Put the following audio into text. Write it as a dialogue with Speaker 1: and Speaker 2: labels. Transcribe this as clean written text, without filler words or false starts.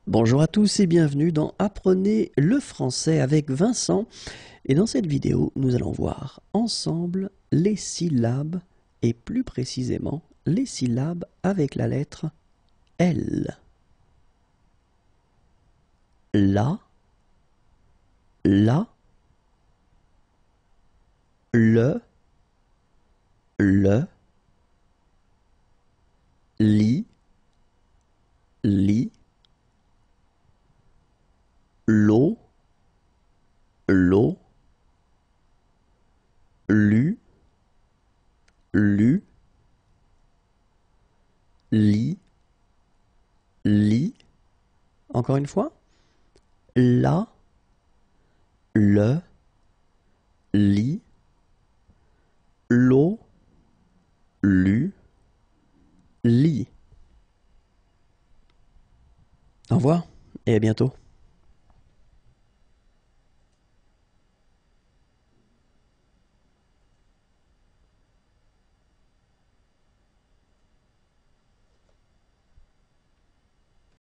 Speaker 1: Bonjour à tous et bienvenue dans Apprenez le français avec Vincent. Et dans cette vidéo, nous allons voir ensemble les syllabes et plus précisément les syllabes avec la lettre L. La, le, li, l'eau, lu, li. Encore une fois. La, le, li, l'eau, lu, li. Au revoir et à bientôt.